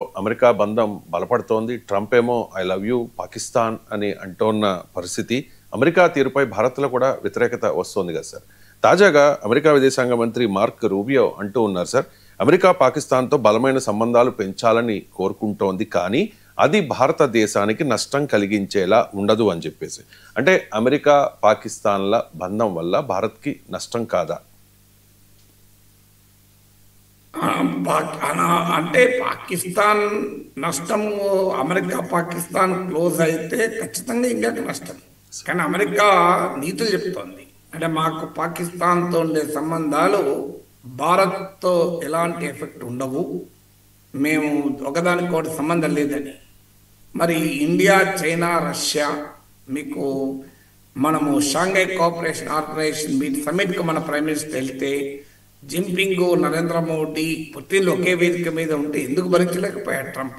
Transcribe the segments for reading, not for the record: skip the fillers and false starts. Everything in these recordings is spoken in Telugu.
అమెరికా బంధం బలపడుతోంది. ట్రంప్ ఏమో ఐ లవ్ యూ పాకిస్తాన్ అని అంటోన్న పరిస్థితి. అమెరికా తీరుపై భారత్లో కూడా వ్యతిరేకత వస్తోంది కదా సార్. తాజాగా అమెరికా విదేశాంగ మంత్రి మార్క్ రూబియో అంటూ ఉన్నారు సార్, అమెరికా పాకిస్తాన్తో బలమైన సంబంధాలు పెంచాలని కోరుకుంటోంది, కానీ అది భారతదేశానికి నష్టం కలిగించేలా ఉండదు అని చెప్పేసి. అంటే అమెరికా పాకిస్తాన్ల బంధం వల్ల భారత్కి నష్టం కాదా? అంటే పాకిస్తాన్ నష్టము, అమెరికా పాకిస్తాన్ క్లోజ్ అయితే ఖచ్చితంగా ఇండియాకి నష్టం. కానీ అమెరికా నీతులు చెప్తోంది, అంటే మాకు పాకిస్తాన్తో ఉండే సంబంధాలు భారత్తో ఎలాంటి ఎఫెక్ట్ ఉండవు, మేము ఒకదానికొకటి సంబంధం లేదని. మరి ఇండియా, చైనా, రష్యా, మీకు మనము షాంఘై కోఆపరేషన్ ఆర్గనైజేషన్ సమ్మిట్కి మన ప్రైమ్ మినిస్టర్ వెళ్తే జిన్పింగ్, నరేంద్ర మోడీ, పుతిన్ ఒకే వేదిక మీద ఉంటే ఎందుకు భరించలేకపోయాడు Trump?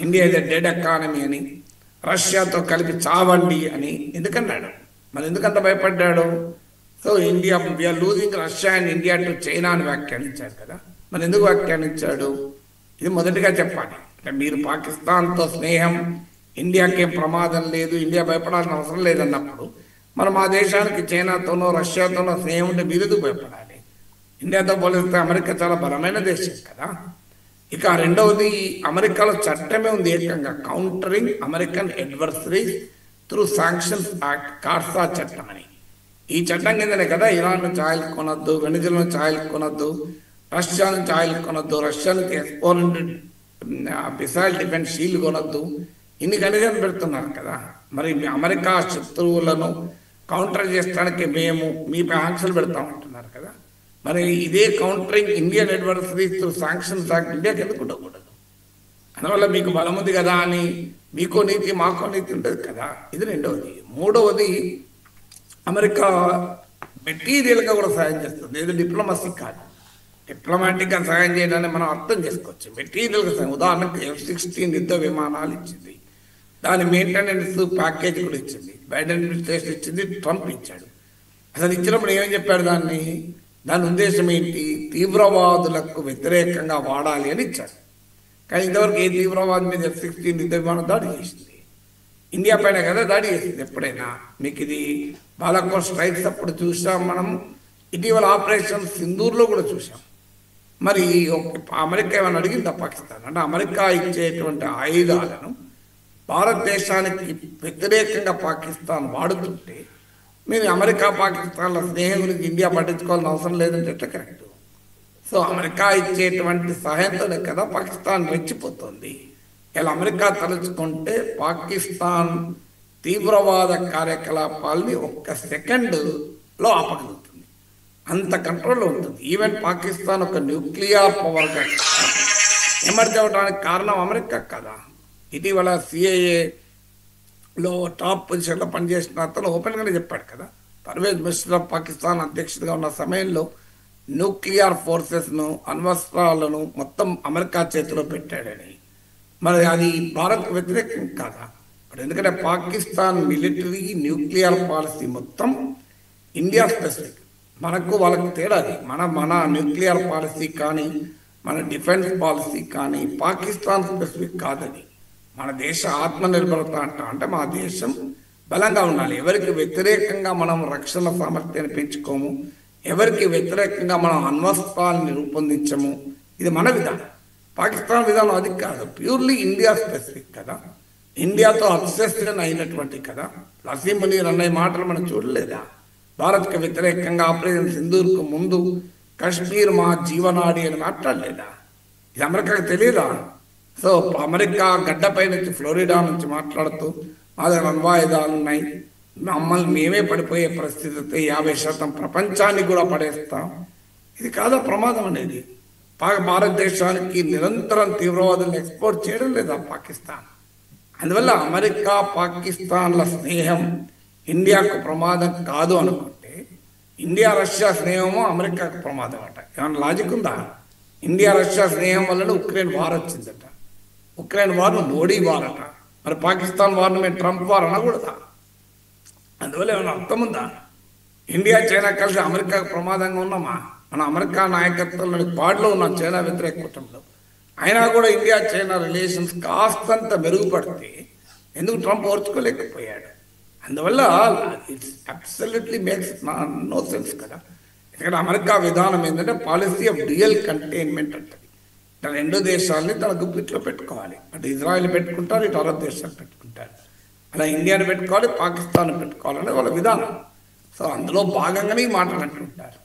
India is dead economy అని, రష్యాతో కలిపి చావండి అని ఎందుకన్నాడు? మరి ఎందుకంత భయపడ్డాడు? So India we are losing Russia and India to China అని వ్యాఖ్యానించాడు కదా. మరి ఎందుకు వ్యాఖ్యానించాడు? ఇది మొదటిగా చెప్పాలి. అంటే మీరు పాకిస్తాన్తో స్నేహం, ఇండియాకేం ప్రమాదం లేదు, ఇండియా భయపడాల్సిన అవసరం లేదన్నప్పుడు మనం ఆ దేశానికి చైనాతోనో రష్యాతోనో స్నేహం ఉంటే మీరు ఎందుకు భయపడాలి? ఇండియాతో పోలిస్తే అమెరికా చాలా బలమైన దేశం కదా. ఇక రెండవది, అమెరికాలో చట్టమే ఉంది ఏకంగా, countering American adversaries through sanctions act, కార్సా చట్టం అని. ఈ చట్టం కిందనే కదా ఇరాన్ నుంచి ఆయిల్ కొనొద్దు, వెనిజులా నుంచి ఆయిల్ కొనొద్దు, రష్యా నుంచి ఆయిల్ కొనొద్దు, రష్యా నుంచి S-400 మిసైల్ డిఫెన్స్ షీల్డ్ కొనొద్దు, ఇన్ని కండిషన్ పెడుతున్నారు కదా. మరి అమెరికా శత్రువులను కౌంటర్ చేయడానికి మేము మీపై ఆంక్షలు పెడతామంటున్నారు కదా. మరి ఇదే countering Indian adversaries through sanctions act ఇండియాకి ఎందుకు ఉండకూడదు? అందువల్ల మీకు బలం ఉంది కదా అని మీకో నీతి మాకో నీతి ఉంటుంది కదా. ఇది రెండవది. మూడవది, అమెరికా మెటీరియల్గా కూడా సాయం చేస్తుంది, ఏదో డిప్లొమసీ కాదు. డిప్లొమాటిక్గా సాయం చేయడాన్ని మనం అర్థం చేసుకోవచ్చు. మెటీరియల్గా సాయం, ఉదాహరణకు F-16 యుద్ధ విమానాలు ఇచ్చింది, దాని మెయింటెనెన్స్ ప్యాకేజ్ కూడా ఇచ్చింది, బైడెన్ అడ్మినిస్ట్రేషన్ ఇచ్చింది, ట్రంప్ ఇచ్చాడు. అసలు ఇచ్చినప్పుడు ఏమని చెప్పాడు? దాని ఉద్దేశం ఏంటి? తీవ్రవాదులకు వ్యతిరేకంగా వాడాలి అని ఇచ్చారు. కానీ ఇంతవరకు ఏ తీవ్రవాది మీద F-16 యుద్ధ విమానం దాడి చేసింది? ఇండియా పైన కదా దాడి చేసింది. ఎప్పుడైనా మీకు ఇది బాలాకోట్ స్ట్రైక్స్ అప్పుడు చూసాం మనం, ఇటీవల ఆపరేషన్ సింధూర్లో కూడా చూసాం. మరి అమెరికా ఏమైనా అడిగిందా పాకిస్తాన్? అంటే అమెరికా ఇచ్చేటువంటి ఆయుధాలను భారతదేశానికి వ్యతిరేకంగా పాకిస్తాన్ వాడుతుంటే మీరు అమెరికా పాకిస్తాన్ల స్నేహం గురించి ఇండియా పట్టించుకోవాల్సిన అవసరం లేదంటే ఎట్లా కరెక్ట్? సో అమెరికా ఇచ్చేటువంటి సహాయంతోనే కదా పాకిస్తాన్ రెచ్చిపోతుంది. ఇలా అమెరికా తలుచుకుంటే పాకిస్తాన్ తీవ్రవాద కార్యకలాపాలని ఒక్క సెకండ్లో ఆపగలుగుతుంది, అంత కంట్రోల్లో ఉంటుంది. ఈవెన్ పాకిస్తాన్ ఒక న్యూక్లియర్ పవర్గా ఎమర్జ్ అవ్వడానికి కారణం అమెరికా కదా. ఇటీవల CIA టాప్ పొజిషన్లో పనిచేసిన అతను ఓపెన్గానే చెప్పాడు కదా, పర్వేజ్ ముషర్రఫ్ పాకిస్తాన్ అధ్యక్షుడిగా ఉన్న సమయంలో న్యూక్లియర్ ఫోర్సెస్ను, అణ్వస్త్రాలను మొత్తం అమెరికా చేతిలో పెట్టాడని. మరి అది భారత్కు వ్యతిరేకం కాదా? ఎందుకంటే పాకిస్తాన్ మిలిటరీ న్యూక్లియర్ పాలసీ మొత్తం ఇండియా స్పెసిఫిక్, మనకు వాళ్ళకు తేడాది. మన న్యూక్లియర్ పాలసీ కానీ మన డిఫెన్స్ పాలసీ కానీ పాకిస్తాన్ స్పెసిఫిక్ కాదని. మన దేశ ఆత్మనిర్భరత అంటే మా దేశం బలంగా ఉండాలి. ఎవరికి వ్యతిరేకంగా మనం రక్షణ సామర్థ్యాన్ని పెంచుకోము, ఎవరికి వ్యతిరేకంగా మనం అణ్వస్త్రాలను రూపొందించము. ఇది మన విధానం. పాకిస్తాన్ విధానం అది కాదు, ప్యూర్లీ ఇండియా స్పెసిఫిక్ కదా. ఇండియాతో అబ్సెషన్ అయినటువంటి కదా. లసీం మునీర్ అన్నయ్య మాటలు మనం చూడలేదా? భారత్కి వ్యతిరేకంగా ఆపరేషన్ సింధూర్కు ముందు కాశ్మీర్ మా జీవనాడి అని మాట్లాడలేదా? ఇది అమెరికాకు తెలియదా? సో అమెరికా గడ్డపై నుంచి, ఫ్లోరిడా నుంచి మాట్లాడుతూ మా దగ్గర అణ్వాయుధాలు ఉన్నాయి, మమ్మల్ని మేమే పడిపోయే పరిస్థితి వస్తే 50% ప్రపంచాన్ని కూడా పడేస్తాం. ఇది కాదా ప్రమాదం అనేది? భారతదేశానికి నిరంతరం తీవ్రవాదులను ఎక్స్పోర్ట్ చేయడం లేదా పాకిస్తాన్? అందువల్ల అమెరికా పాకిస్తాన్ల స్నేహం ఇండియాకు ప్రమాదం కాదు అనుకుంటే, ఇండియా రష్యా స్నేహమో అమెరికాకు ప్రమాదం అట. ఏమైనా లాజిక్ ఉందా? ఇండియా రష్యా స్నేహం వలన ఉక్రెయిన్ వార్ వచ్చిందట. ఉక్రెయిన్ వార్ను మోడీ వార్ అట. మరి పాకిస్తాన్ వార్ను మేము ట్రంప్ వార్ అనకూడదా? అందువల్ల ఏమైనా అర్థం ఉందా? ఇండియా చైనా కలిసి అమెరికాకు ప్రమాదంగా ఉన్నామా? మన అమెరికా నాయకత్వంలోని పాడులో ఉన్న చైనా వ్యతిరేక కుటుంబంలో అయినా కూడా ఇండియా చైనా రిలేషన్స్ కాస్తంత మెరుగుపడితే ఎందుకు ట్రంప్ ఓర్చుకోలేకపోయాడు. అందువల్ల it's absolutely makes no sense కదా. ఎందుకంటే అమెరికా విధానం ఏంటంటే పాలసీ ఆఫ్ డ్యూయల్ కంటైన్మెంట్ అంటది. తన రెండు దేశాలని తన గుప్పిట్లో పెట్టుకోవాలి. అటు ఇజ్రాయెల్ పెట్టుకుంటారు, ఇటు అరబ్ దేశాలు పెట్టుకుంటారు. అలా ఇండియాని పెట్టుకోవాలి, పాకిస్తాన్ పెట్టుకోవాలనే వాళ్ళ విధానం. సో అందులో భాగంగానే ఈ మాటలు అంటుంటారు.